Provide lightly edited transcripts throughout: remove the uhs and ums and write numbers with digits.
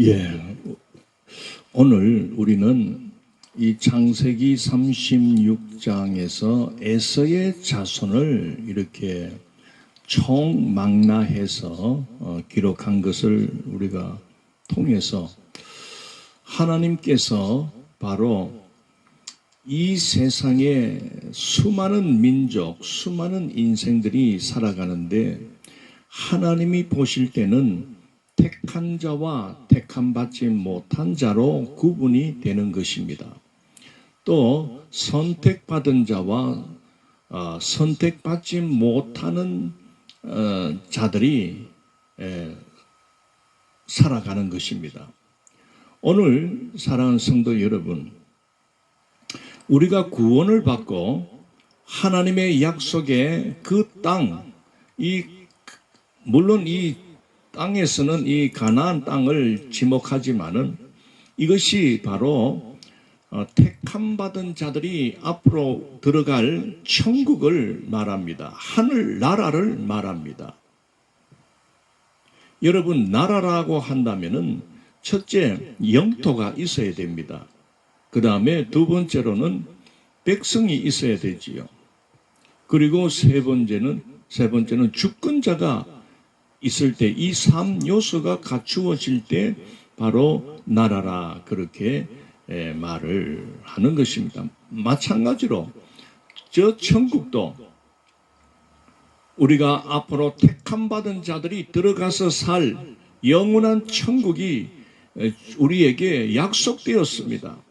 예, 오늘 우리는 이 창세기 36장에서 에서의 자손을 이렇게 총망라해서 기록한 것을 우리가 통해서 하나님께서 바로 이 세상에 수많은 민족, 수많은 인생들이 살아가는데 하나님이 보실 때는 택한 자와 택함받지 못한 자로 구분이 되는 것입니다. 또 선택받은 자와 선택받지 못하는 자들이 살아가는 것입니다. 오늘 사랑하는 성도 여러분, 우리가 구원을 받고 하나님의 약속의 그 땅, 물론 이 땅에서는 이 가나안 땅을 지목하지만은 이것이 바로 택함 받은 자들이 앞으로 들어갈 천국을 말합니다. 하늘 나라를 말합니다. 여러분, 나라라고 한다면은 첫째 영토가 있어야 됩니다. 그 다음에 두 번째로는 백성이 있어야 되지요. 그리고 세 번째는 주권자가 있을 때 이 3요소가 갖추어질 때 바로 나라라 그렇게 말을 하는 것입니다. 마찬가지로 저 천국도 우리가 앞으로 택함받은 자들이 들어가서 살 영원한 천국이 우리에게 약속되었습니다.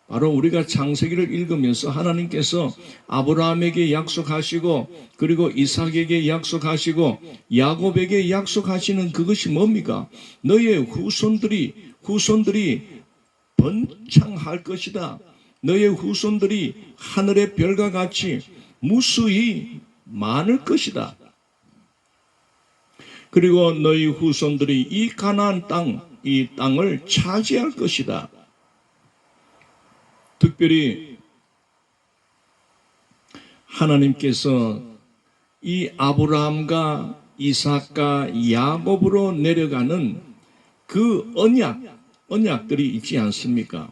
바로 우리가 창세기를 읽으면서 하나님께서 아브라함에게 약속하시고 그리고 이삭에게 약속하시고 야곱에게 약속하시는 그것이 뭡니까? 너의 후손들이 번창할 것이다. 너의 후손들이 하늘의 별과 같이 무수히 많을 것이다. 그리고 너희 후손들이 이 가나안 이 땅을 차지할 것이다. 특별히 하나님께서 이 아브라함과 이삭과 야곱으로 내려가는 그 언약들이 있지 않습니까?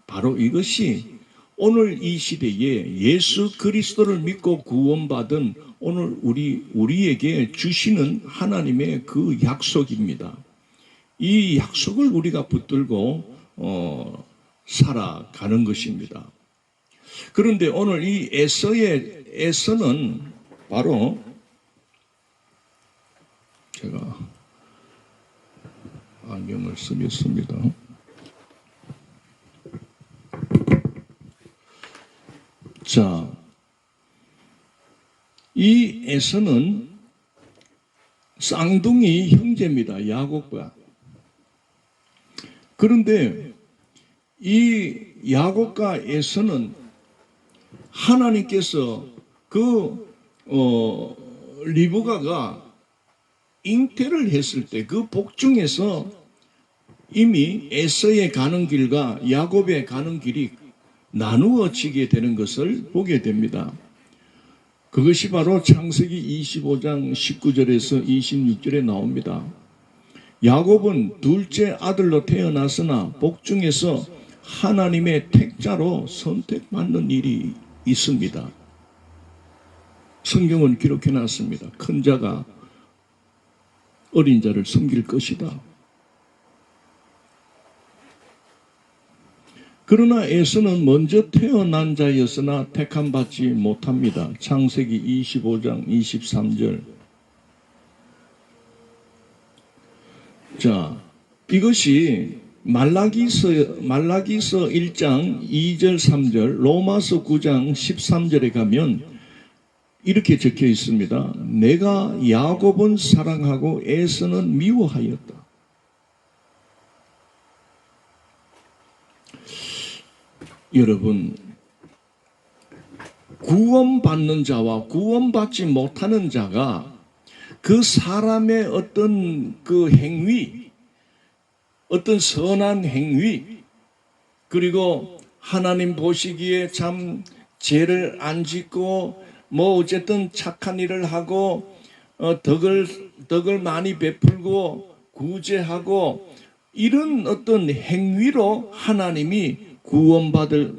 바로 이것이 오늘 이 시대에 예수 그리스도를 믿고 구원받은 오늘 우리에게 주시는 하나님의 그 약속입니다. 이 약속을 우리가 붙들고 살아가는 것입니다. 그런데 오늘 이 에서는 바로 제가 안경을 쓰겠습니다. 자, 이 에서는 쌍둥이 형제입니다. 야곱과. 그런데 이 야곱과 에서는 하나님께서 리브가가 잉태를 했을 때 그 복중에서 이미 에서의 가는 길과 야곱의 가는 길이 나누어지게 되는 것을 보게 됩니다. 그것이 바로 창세기 25장 19절에서 26절에 나옵니다. 야곱은 둘째 아들로 태어났으나 복중에서 하나님의 택자로 선택받는 일이 있습니다. 성경은 기록해놨습니다. 큰 자가 어린 자를 섬길 것이다. 그러나 에서는 먼저 태어난 자였으나 택함받지 못합니다. 창세기 25장 23절. 자, 이것이 말라기서 1장 2절 3절, 로마서 9장 13절에 가면 이렇게 적혀 있습니다. 내가 야곱은 사랑하고 에서는 미워하였다. 여러분, 구원받는 자와 구원받지 못하는 자가 그 사람의 어떤 그 행위, 어떤 선한 행위, 그리고 하나님 보시기에 참 죄를 안 짓고 뭐 어쨌든 착한 일을 하고 덕을 많이 베풀고 구제하고 이런 어떤 행위로 하나님이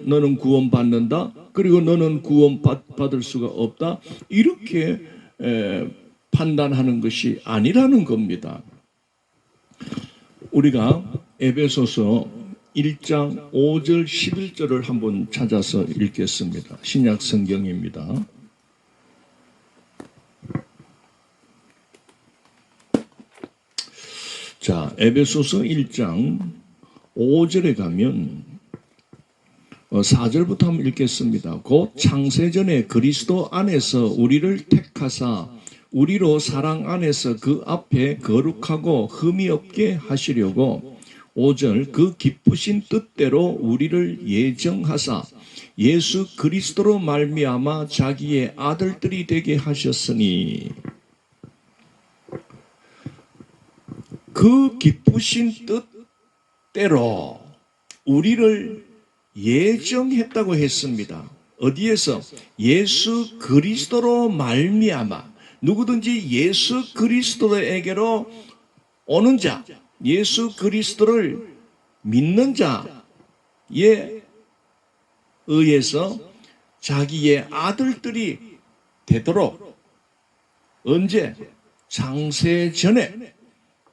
너는 구원받는다. 그리고 너는 구원받을 수가 없다. 이렇게 판단하는 것이 아니라는 겁니다. 우리가 에베소서 1장 5절 11절을 한번 찾아서 읽겠습니다. 신약 성경입니다. 자, 에베소서 1장 5절에 가면 4절부터 한번 읽겠습니다. 곧 창세전에 그리스도 안에서 우리를 택하사 우리로 사랑 안에서 그 앞에 거룩하고 흠이 없게 하시려고 5절 그 기쁘신 뜻대로 우리를 예정하사 예수 그리스도로 말미암아 자기의 아들들이 되게 하셨으니 그 기쁘신 뜻대로 우리를 예정했다고 했습니다. 어디에서? 예수 그리스도로 말미암아. 누구든지 예수 그리스도에게로 오는 자, 예수 그리스도를 믿는 자에 의해서 자기의 아들들이 되도록 언제? 창세 전에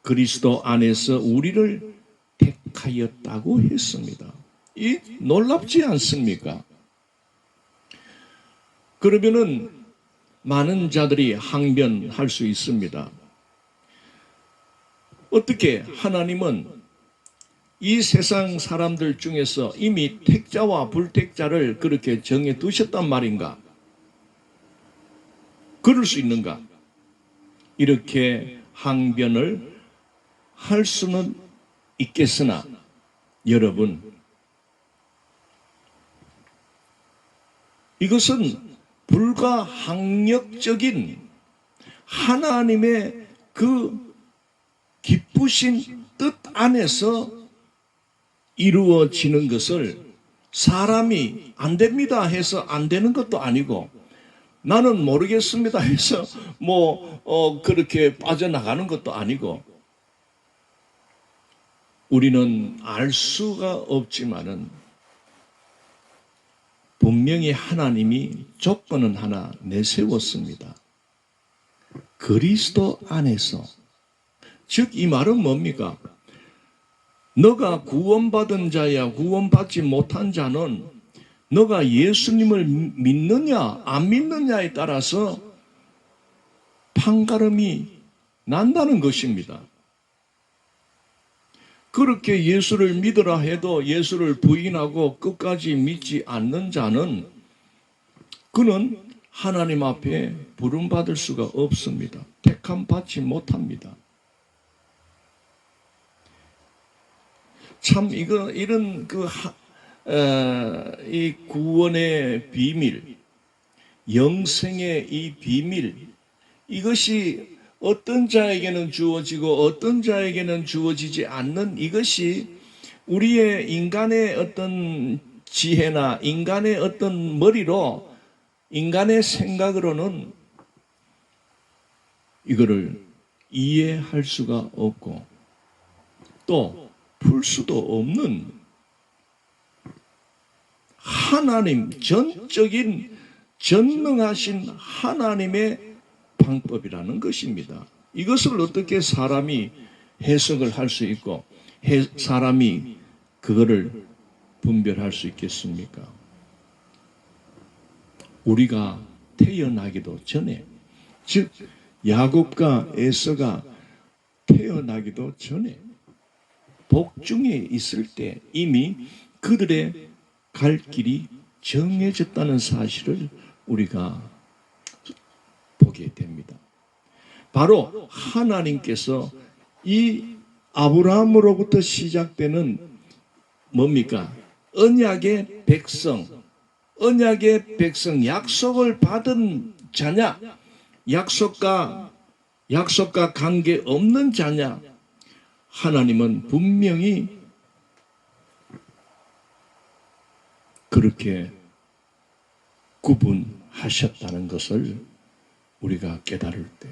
그리스도 안에서 우리를 택하였다고 했습니다. 이 놀랍지 않습니까? 그러면은 많은 자들이 항변할 수 있습니다. 어떻게 하나님은 이 세상 사람들 중에서 이미 택자와 불택자를 그렇게 정해 두셨단 말인가? 그럴 수 있는가? 이렇게 항변을 할 수는 있겠으나 여러분, 이것은 불가항력적인 하나님의 그 기쁘신 뜻 안에서 이루어지는 것을 사람이 안 됩니다 해서 안 되는 것도 아니고 나는 모르겠습니다 해서 그렇게 빠져나가는 것도 아니고 우리는 알 수가 없지만은 분명히 하나님이 조건은 하나 내세웠습니다. 그리스도 안에서. 즉 이 말은 뭡니까? 너가 구원받은 자야 구원받지 못한 자는 너가 예수님을 믿느냐 안 믿느냐에 따라서 판가름이 난다는 것입니다. 그렇게 예수를 믿으라 해도 예수를 부인하고 끝까지 믿지 않는 자는 그는 하나님 앞에 부름받을 수가 없습니다. 택함 받지 못합니다. 참 이런 이 구원의 비밀, 영생의 이 비밀, 이것이 어떤 자에게는 주어지고 어떤 자에게는 주어지지 않는 이것이 우리의 인간의 어떤 지혜나 인간의 어떤 머리로 인간의 생각으로는 이거를 이해할 수가 없고 또 풀 수도 없는 하나님, 전적인 전능하신 하나님의 방법이라는 것입니다. 이것을 어떻게 사람이 해석을 할 수 있고 사람이 그거를 분별할 수 있겠습니까? 우리가 태어나기도 전에, 즉 야곱과 에서가 태어나기도 전에 복중에 있을 때 이미 그들의 갈 길이 정해졌다는 사실을 우리가 보게 됩니다. 바로 하나님께서 이 아브라함으로부터 시작되는 뭡니까? 언약의 백성, 약속을 받은 자냐? 약속과 관계없는 자냐? 하나님은 분명히 그렇게 구분하셨다는 것을 우리가 깨달을 때,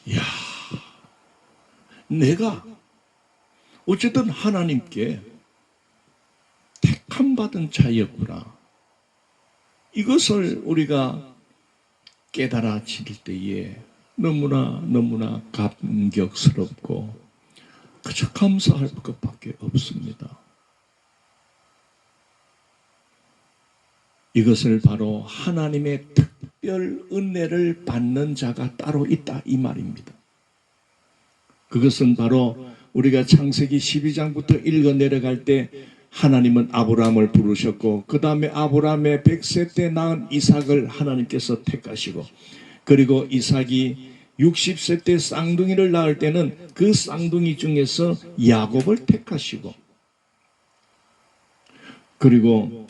이야, 내가 어쨌든 하나님께 택함받은 자였구나. 이것을 우리가 깨달아질 때에 너무나 감격스럽고 그저 감사할 것밖에 없습니다. 이것을 바로 하나님의 특별 은혜를 받는 자가 따로 있다 이 말입니다. 그것은 바로 우리가 창세기 12장부터 읽어 내려갈 때 하나님은 아브라함을 부르셨고 그 다음에 아브라함의 100세 때 낳은 이삭을 하나님께서 택하시고 그리고 이삭이 60세 때 쌍둥이를 낳을 때는 그 쌍둥이 중에서 야곱을 택하시고 그리고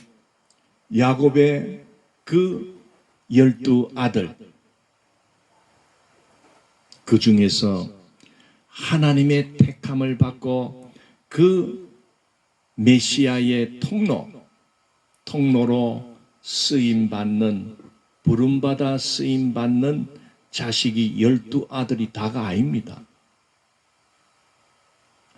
야곱의 그 12아들 그 중에서 하나님의 택함을 받고 그 메시아의 통로로 쓰임받는 부름받아 쓰임받는 자식이 12아들이 다가 아닙니다.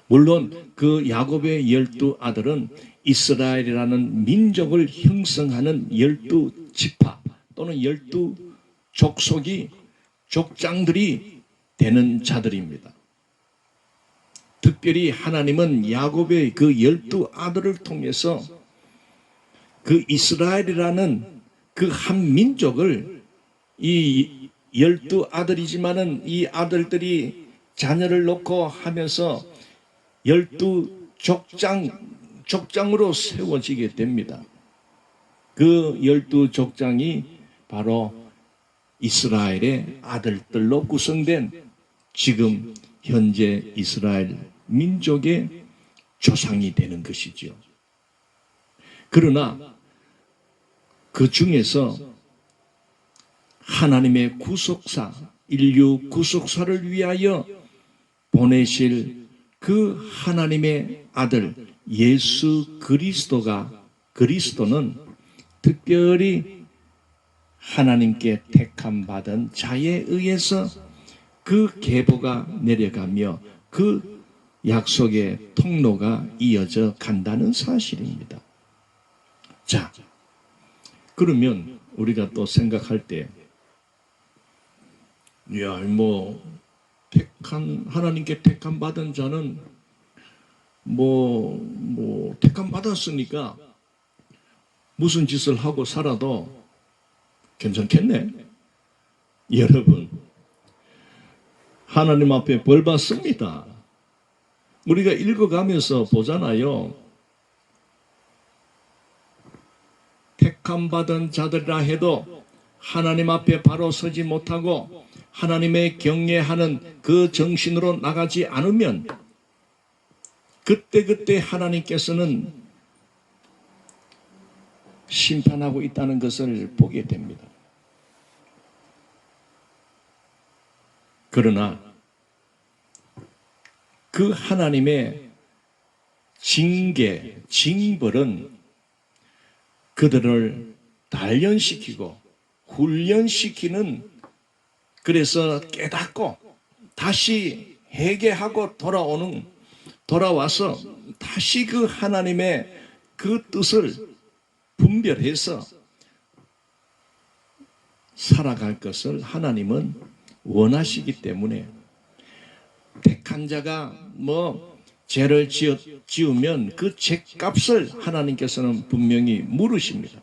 물론 그 야곱의 12아들은 이스라엘이라는 민족을 형성하는 12지파 또는 12족속이 족장들이 되는 자들입니다. 특별히 하나님은 야곱의 그 12아들을 통해서 그 이스라엘이라는 그 한 민족을 이 12아들이지만은 이 아들들이 자녀를 놓고 하면서 12족장으로 세워지게 됩니다. 그 12족장이 바로 이스라엘의 아들들로 구성된 지금 현재 이스라엘 민족의 조상이 되는 것이죠. 그러나 그 중에서 하나님의 구속사, 인류 구속사를 위하여 보내실 그 하나님의 아들 예수 그리스도는 특별히 하나님께 택함받은 자에 의해서 그 계보가 내려가며 그 약속의 통로가 이어져 간다는 사실입니다. 자, 그러면 우리가 또 생각할 때 하나님께 택함 받은 자는 택함 받았으니까 무슨 짓을 하고 살아도 괜찮겠네. 여러분, 하나님 앞에 벌 받습니다. 우리가 읽어가면서 보잖아요. 택함 받은 자들이라 해도 하나님 앞에 바로 서지 못하고 하나님의 경외하는 그 정신으로 나가지 않으면 그때 하나님께서는 심판하고 있다는 것을 보게 됩니다. 그러나 그 하나님의 징벌은 그들을 단련시키고 훈련시키는, 그래서 깨닫고 다시 회개하고 돌아와서 다시 그 하나님의 그 뜻을 분별해서 살아갈 것을 하나님은 원하시기 때문에 택한 자가 죄를 지으면 그 죄값을 하나님께서는 분명히 물으십니다.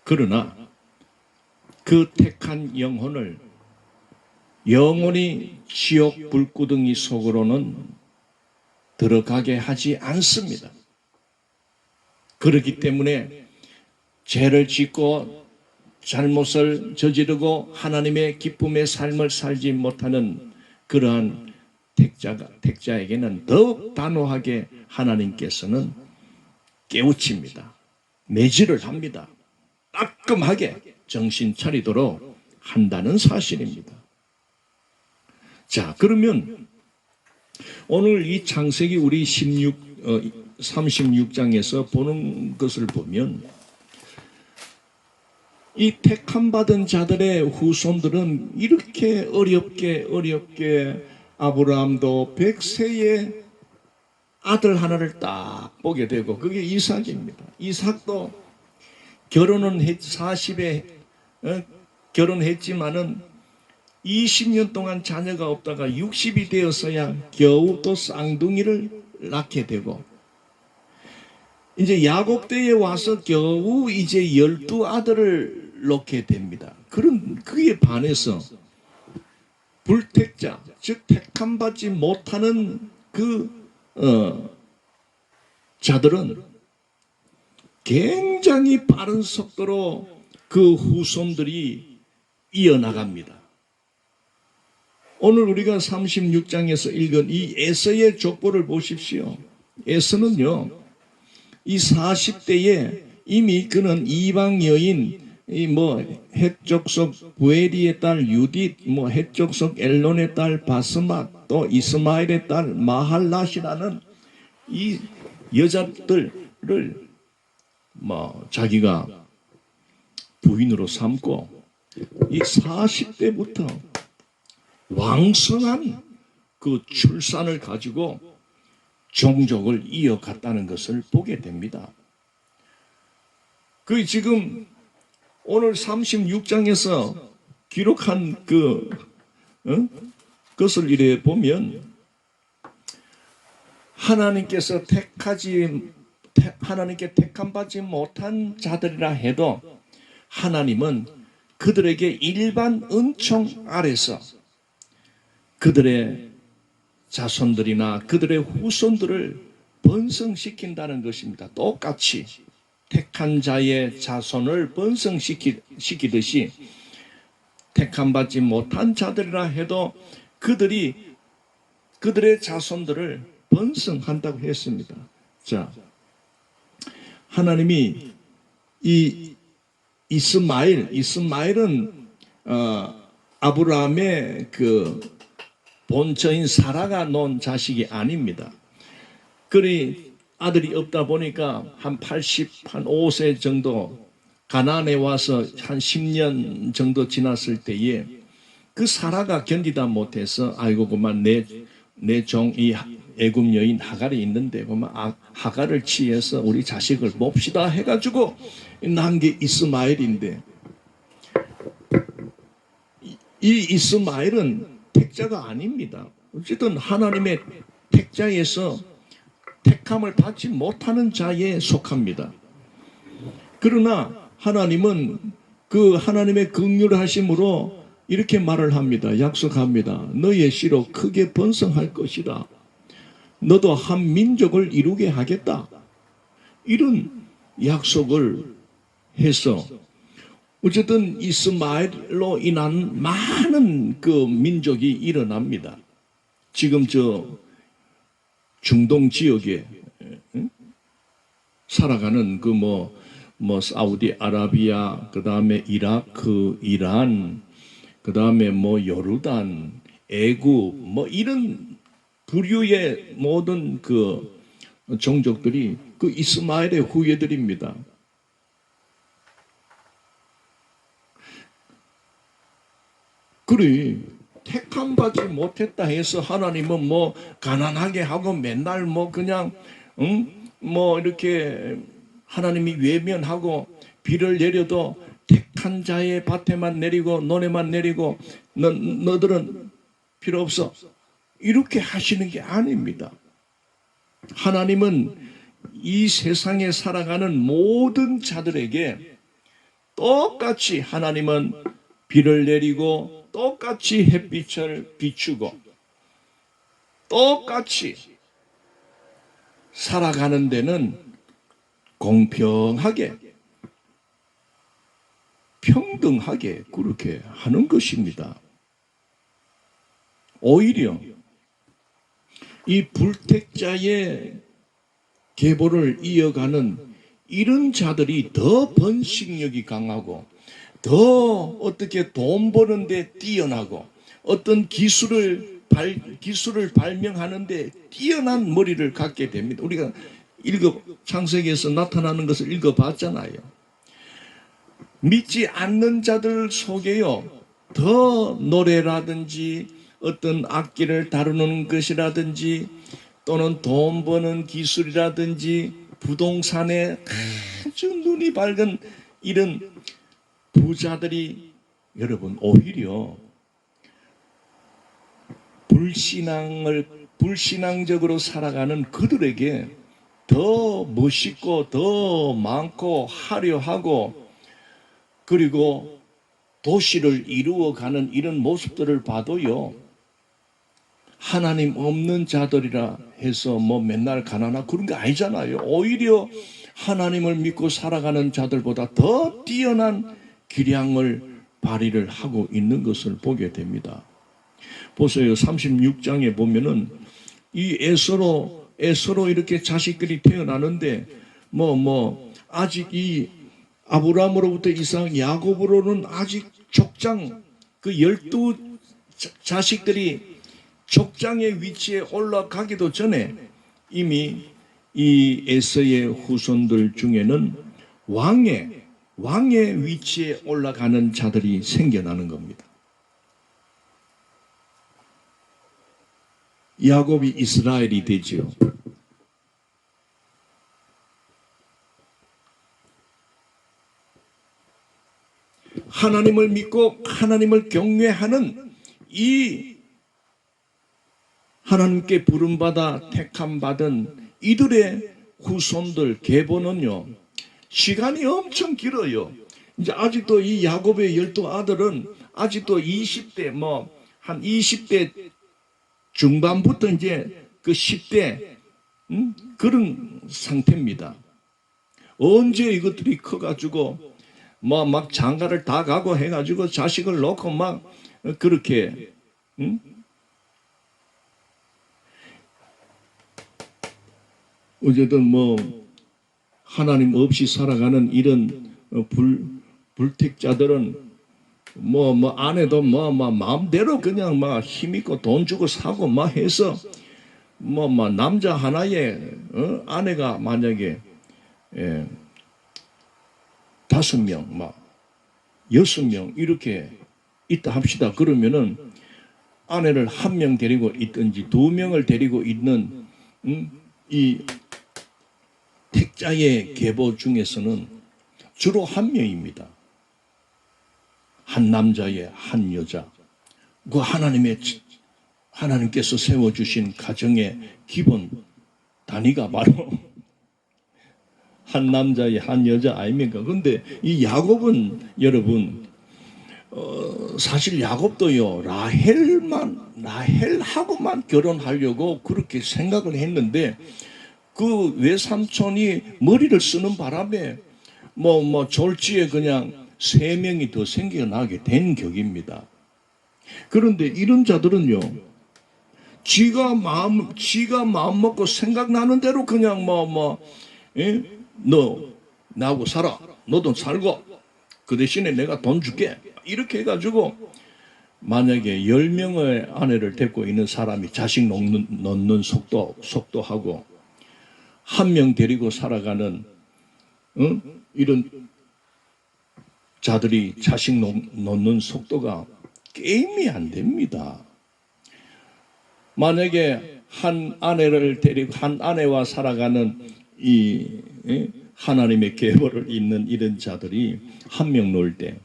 그러나 그 택한 영혼을 영원히 지옥 불구덩이 속으로는 들어가게 하지 않습니다. 그렇기 때문에 죄를 짓고 잘못을 저지르고 하나님의 기쁨의 삶을 살지 못하는 그러한 택자에게는 더욱 단호하게 하나님께서는 깨우칩니다. 매질을 합니다. 따끔하게 정신 차리도록 한다는 사실입니다. 자, 그러면 오늘 이 창세기 우리 36장에서 보는 것을 보면 이 택함받은 자들의 후손들은 이렇게 어렵게 아브라함도 100세에 아들 하나를 딱 보게 되고 그게 이삭입니다. 이삭도 결혼은 40에 결혼했지만은 20년 동안 자녀가 없다가 60이 되었어야 겨우 또 쌍둥이를 낳게 되고 이제 야곱 때에 와서 겨우 이제 12아들을 낳게 됩니다. 그런 그에 반해서 불택자 즉 택함받지 못하는 그 자들은 굉장히 빠른 속도로 그 후손들이 이어나갑니다. 오늘 우리가 36장에서 읽은 이 에서의 족보를 보십시오. 에서는요, 이 40대에 이미 그는 이방 여인, 헷족속 부에리의 딸 유딧, 헷족속 엘론의 딸 바스맛, 또 이스마엘의 딸 마할랏이라는 이 여자들을 자기가 부인으로 삼고 이 40대부터 왕성한 그 출산을 가지고 종족을 이어갔다는 것을 보게 됩니다. 그 지금 오늘 36장에서 기록한 그것을 이래 보면 하나님께서 하나님께 택함받지 못한 자들이라 해도 하나님은 그들에게 일반 은총 아래서 그들의 자손들이나 그들의 후손들을 번성시킨다는 것입니다. 똑같이 택한 자의 자손을 번성시키듯이 택함받지 못한 자들이라 해도 그들의 자손들을 번성한다고 했습니다. 자, 하나님이 이 이스마엘은 아브라함의 그 본처인 사라가 낳은 자식이 아닙니다. 그리 아들이 없다 보니까 한 85세 정도 가나안에 와서 한 10년 정도 지났을 때에 그 사라가 견디다 못해서 아이고 그만 내 종이 애굽 여인 하갈이 있는데 그만 하갈을 취해서 우리 자식을 봅시다 해가지고 난 게 이스마엘인데 이 이스마엘은 택자가 아닙니다. 어쨌든 하나님의 택자에서 택함을 받지 못하는 자에 속합니다. 그러나 하나님은 그 하나님의 긍휼하심으로 이렇게 말을 합니다. 약속합니다. 너의 씨로 크게 번성할 것이다. 너도 한 민족을 이루게 하겠다. 이런 약속을 해서 어쨌든 이스마엘로 인한 많은 그 민족이 일어납니다. 지금 저 중동 지역에 살아가는 그 사우디아라비아, 그 다음에 이라크, 이란, 그 다음에 요르단, 애굽, 이런 부류의 모든 그 종족들이 그 이스마엘의 후예들입니다. 그래, 택함받지 못했다 해서 하나님은 가난하게 하고 맨날 그냥 이렇게 하나님이 외면하고 비를 내려도 택한 자의 밭에만 내리고 논에만 내리고 너들은 필요 없어 이렇게 하시는 게 아닙니다. 하나님은 이 세상에 살아가는 모든 자들에게 똑같이 하나님은 비를 내리고 똑같이 햇빛을 비추고 똑같이 살아가는 데는 공평하게 평등하게 그렇게 하는 것입니다. 오히려 이 불택자의 계보를 이어가는 이런 자들이 더 번식력이 강하고 더 어떻게 돈 버는데 뛰어나고 어떤 기술을 발명하는데 뛰어난 머리를 갖게 됩니다. 우리가 창세기에서 나타나는 것을 읽어봤잖아요. 믿지 않는 자들 속에요, 더 노래라든지 어떤 악기를 다루는 것이라든지 또는 돈 버는 기술이라든지 부동산에 아주 눈이 밝은 이런 부자들이 여러분 오히려 불신앙적으로 살아가는 그들에게 더 멋있고 더 많고 화려하고 그리고 도시를 이루어가는 이런 모습들을 봐도요, 하나님 없는 자들이라 해서 뭐 맨날 가난하고 그런 게 아니잖아요. 오히려 하나님을 믿고 살아가는 자들보다 더 뛰어난 기량을 발휘를 하고 있는 것을 보게 됩니다. 보세요. 36장에 보면은 이 에서로 이렇게 자식들이 태어나는데 아직 이 아브라함으로부터 이삭, 야곱으로는 아직 족장 그 12 자식들이 족장의 위치에 올라가기도 전에 이미 이 에서의 후손들 중에는 왕의 위치에 올라가는 자들이 생겨나는 겁니다. 야곱이 이스라엘이 되지요. 하나님을 믿고 하나님을 경외하는 이 하나님께 부름받아 택함받은 이들의 후손들 계보는요, 시간이 엄청 길어요. 이제 아직도 이 야곱의 12아들은 아직도 20대 한 20대 중반부터 이제 그 10대 그런 상태입니다. 언제 이것들이 커가지고 막 장가를 다 가고 해가지고 자식을 놓고 막 그렇게 어쨌든 하나님 없이 살아가는 이런 불택자들은 아내도 마음대로 그냥 힘있고 돈 주고 사고 해서 남자 하나에 아내가 만약에 5명 6명 이렇게 있다 합시다. 그러면은 아내를 1명 데리고 있든지 2명을 데리고 있는 이 택자의 계보 중에서는 주로 1명입니다. 한 남자의 한 여자. 그 하나님께서 세워주신 가정의 기본 단위가 바로 한 남자의 한 여자 아닙니까? 그런데 이 야곱은 여러분 사실 야곱도요 라헬하고만 결혼하려고 그렇게 생각을 했는데 그 외삼촌이 머리를 쓰는 바람에 졸지에 그냥 3명이 더 생겨나게 된 격입니다. 그런데 이런 자들은요, 지가 마음 먹고 생각나는 대로 그냥 너 나하고 살아, 너도 살고 그 대신에 내가 돈 줄게 이렇게 해가지고 만약에 10명의 아내를 데리고 있는 사람이 자식 놓는 속도하고 1명 데리고 살아가는 이런 자들이 자식 놓는 속도가 게임이 안 됩니다. 만약에 한 아내와 살아가는 이 하나님의 계보를 잇는 이런 자들이 1명 놓을 때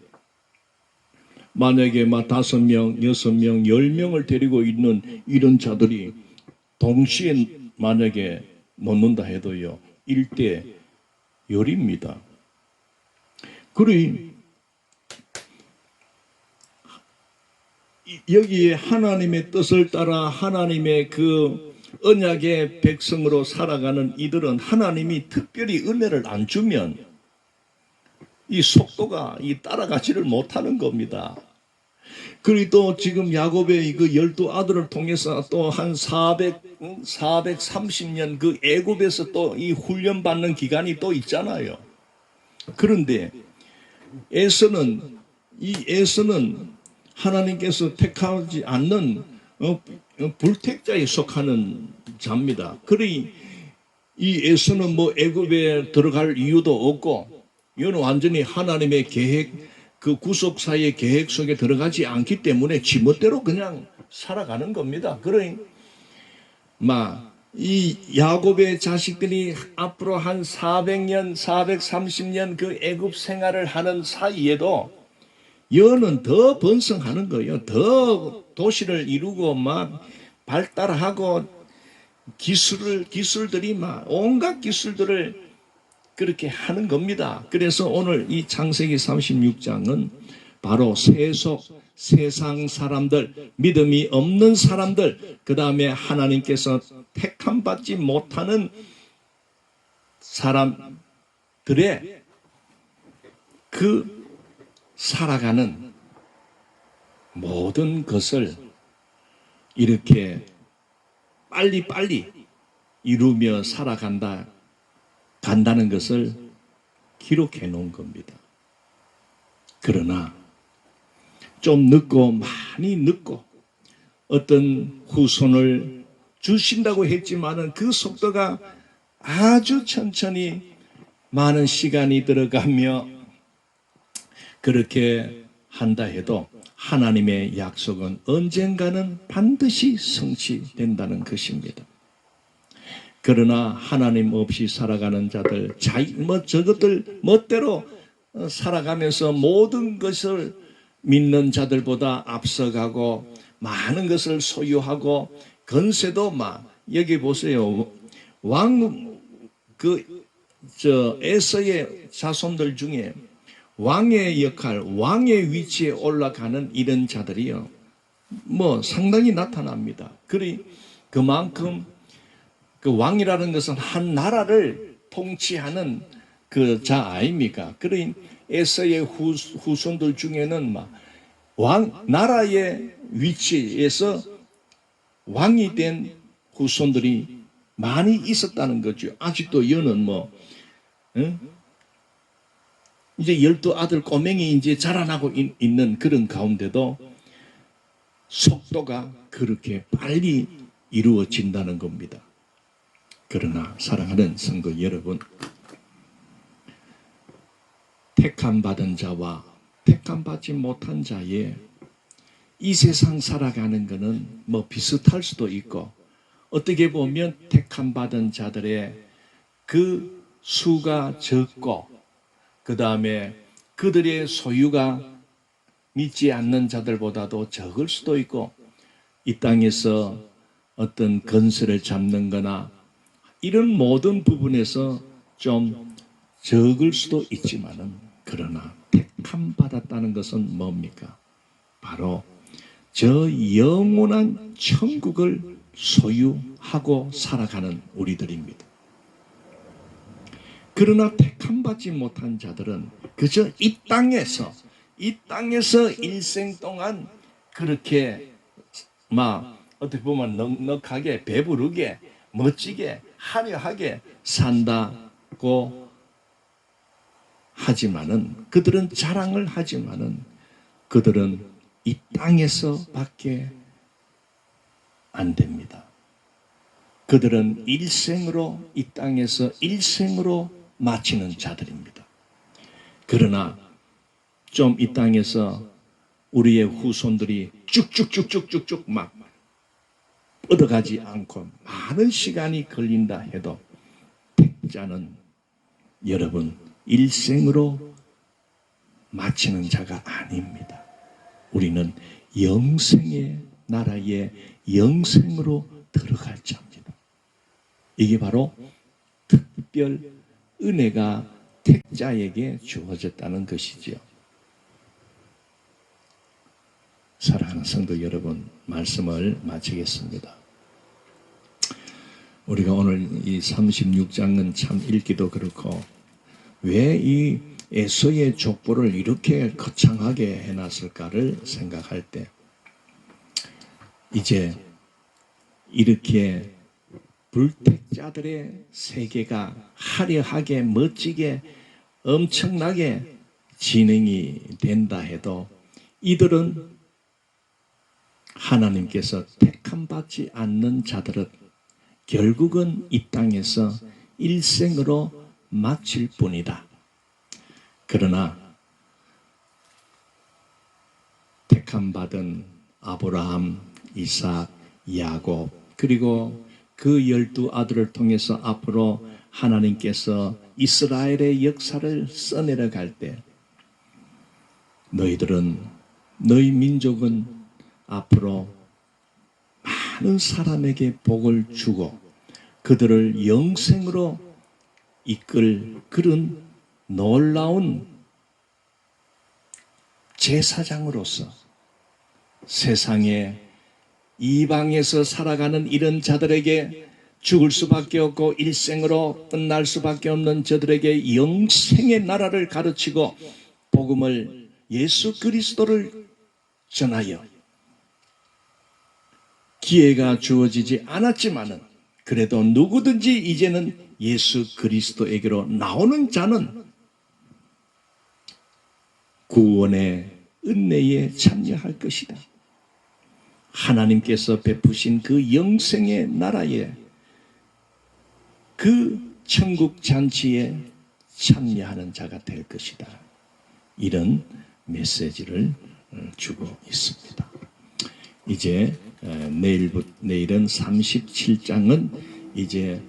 만약에 5명, 6명, 10명을 데리고 있는 이런 자들이 동시에 만약에 놓는다 해도요 1대 열입니다. 그리고 여기에 하나님의 뜻을 따라 하나님의 그 언약의 백성으로 살아가는 이들은 하나님이 특별히 은혜를 안 주면 이 속도가 따라가지를 못하는 겁니다. 그리고 또 지금 야곱의 그 12아들을 통해서 또 한 430년 그 애굽에서 또 이 훈련받는 기간이 또 있잖아요. 그런데 에서는 하나님께서 택하지 않는 불택자에 속하는 자입니다. 그러니 이 에서는 애굽에 들어갈 이유도 없고 이건 완전히 하나님의 계획, 그 구속사의 계획 속에 들어가지 않기 때문에 지멋대로 그냥 살아가는 겁니다. 그러니 이 야곱의 자식들이 앞으로 한 400년, 430년 그 애굽 생활을 하는 사이에도 여는 더 번성하는 거예요. 더 도시를 이루고 막 발달하고 기술들이 막 온갖 기술들을 그렇게 하는 겁니다. 그래서 오늘 이 창세기 36장은 바로 세상 사람들, 믿음이 없는 사람들, 그 다음에 하나님께서 택함받지 못하는 사람들의 그 살아가는 모든 것을 이렇게 빨리빨리 이루며 간다는 것을 기록해 놓은 겁니다. 그러나 좀 늦고 많이 늦고 어떤 후손을 주신다고 했지만은 그 속도가 아주 천천히 많은 시간이 들어가며 그렇게 한다 해도 하나님의 약속은 언젠가는 반드시 성취된다는 것입니다. 그러나 하나님 없이 살아가는 자들, 저것들 멋대로 살아가면서 모든 것을 믿는 자들보다 앞서가고 많은 것을 소유하고 건세도 여기 보세요. 에서의 자손들 중에 왕의 역할, 왕의 위치에 올라가는 이런 자들이요. 상당히 나타납니다. 그만큼 그 왕이라는 것은 한 나라를 통치하는 그 자 아닙니까? 에서의 후손들 중에는 나라의 위치에서 왕이 된 후손들이 많이 있었다는 거죠. 아직도 여는 이제 12아들 꼬맹이 이제 자라나고 있는 그런 가운데도 속도가 그렇게 빨리 이루어진다는 겁니다. 그러나 사랑하는 성도 여러분, 택함받은 자와 택함받지 못한 자의 이 세상 살아가는 것은 비슷할 수도 있고, 어떻게 보면 택함받은 자들의 그 수가 적고 그 다음에 그들의 소유가 믿지 않는 자들보다도 적을 수도 있고, 이 땅에서 어떤 건설을 잡는 거나 이런 모든 부분에서 좀 적을 수도 있지만은, 그러나 택함 받았다는 것은 뭡니까? 바로 저 영원한 천국을 소유하고 살아가는 우리들입니다. 그러나 택함 받지 못한 자들은 그저 이 땅에서 일생 동안 그렇게 어떻게 보면 넉넉하게 배부르게 멋지게 화려하게 산다고 하지만은, 그들은 자랑을 하지만은 그들은 이 땅에서밖에 안 됩니다. 그들은 이 땅에서 일생으로 마치는 자들입니다. 그러나 좀 이 땅에서 우리의 후손들이 쭉쭉쭉쭉쭉쭉 얻어가지 않고 많은 시간이 걸린다 해도 택자는 여러분 일생으로 마치는 자가 아닙니다. 우리는 영생의 나라에 영생으로 들어갈 자입니다. 이게 바로 특별 은혜가 택자에게 주어졌다는 것이지요. 사랑하는 성도 여러분, 말씀을 마치겠습니다. 우리가 오늘 이 36장은 참 읽기도 그렇고, 왜 이 에서의 족보를 이렇게 거창하게 해놨을까를 생각할 때, 이제 이렇게 불택자들의 세계가 화려하게 멋지게 엄청나게 진행이 된다 해도, 이들은 하나님께서 택함받지 않는 자들은 결국은 이 땅에서 일생으로 마칠 뿐이다. 그러나 택함받은 아브라함, 이삭, 야곱 그리고 그 12아들을 통해서 앞으로 하나님께서 이스라엘의 역사를 써내려갈 때 너희 민족은 앞으로 많은 사람에게 복을 주고 그들을 영생으로 이끌 그런 놀라운 제사장으로서 세상에 이방에서 살아가는 이런 자들에게 죽을 수밖에 없고 일생으로 끝날 수밖에 없는 저들에게 영생의 나라를 가르치고 복음을 예수 그리스도를 전하여 기회가 주어지지 않았지만은 그래도 누구든지 이제는 예수 그리스도에게로 나오는 자는 구원의 은혜에 참여할 것이다. 하나님께서 베푸신 그 영생의 나라에 그 천국 잔치에 참여하는 자가 될 것이다. 이런 메시지를 주고 있습니다. 이제 내일은 37장은 이제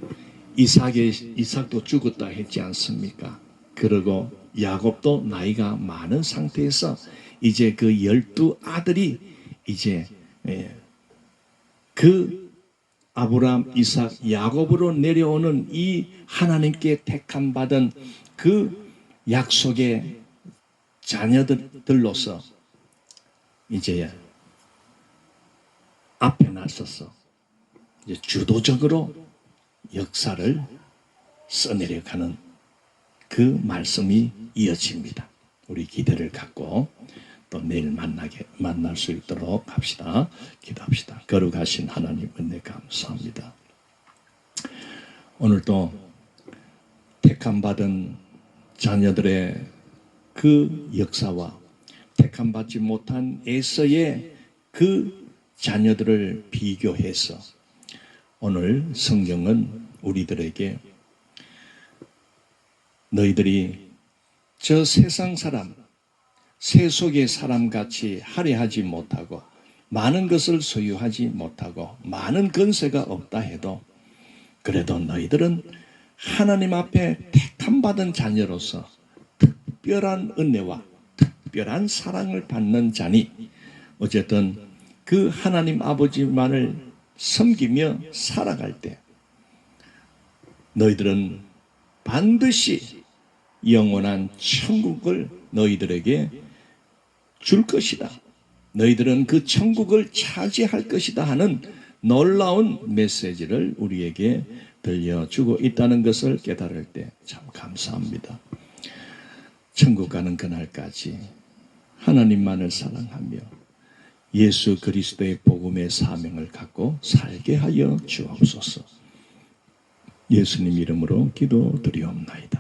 이삭도 죽었다 했지 않습니까? 그리고 야곱도 나이가 많은 상태에서 이제 그 12아들이 이제 그 아브라함, 이삭, 야곱으로 내려오는 이 하나님께 택함 받은 그 약속의 자녀들로서 이제 앞에 나서서 이제 주도적으로 역사를 써내려가는 그 말씀이 이어집니다. 우리 기대를 갖고 또 내일 만날 수 있도록 합시다. 기도합시다. 거룩하신 하나님 은혜 감사합니다. 오늘도 택함받은 자녀들의 그 역사와 택함받지 못한 에서의 그 자녀들을 비교해서 오늘 성경은 우리들에게 너희들이 저 세상 사람, 세속의 사람같이 할애하지 못하고 많은 것을 소유하지 못하고 많은 권세가 없다 해도 그래도 너희들은 하나님 앞에 택함받은 자녀로서 특별한 은혜와 특별한 사랑을 받는 자니 어쨌든 그 하나님 아버지만을 섬기며 살아갈 때 너희들은 반드시 영원한 천국을 너희들에게 줄 것이다. 너희들은 그 천국을 차지할 것이다 하는 놀라운 메시지를 우리에게 들려주고 있다는 것을 깨달을 때 참 감사합니다. 천국 가는 그날까지 하나님만을 사랑하며 예수 그리스도의 복음의 사명을 갖고 살게 하여 주옵소서. 예수님 이름으로 기도드리옵나이다.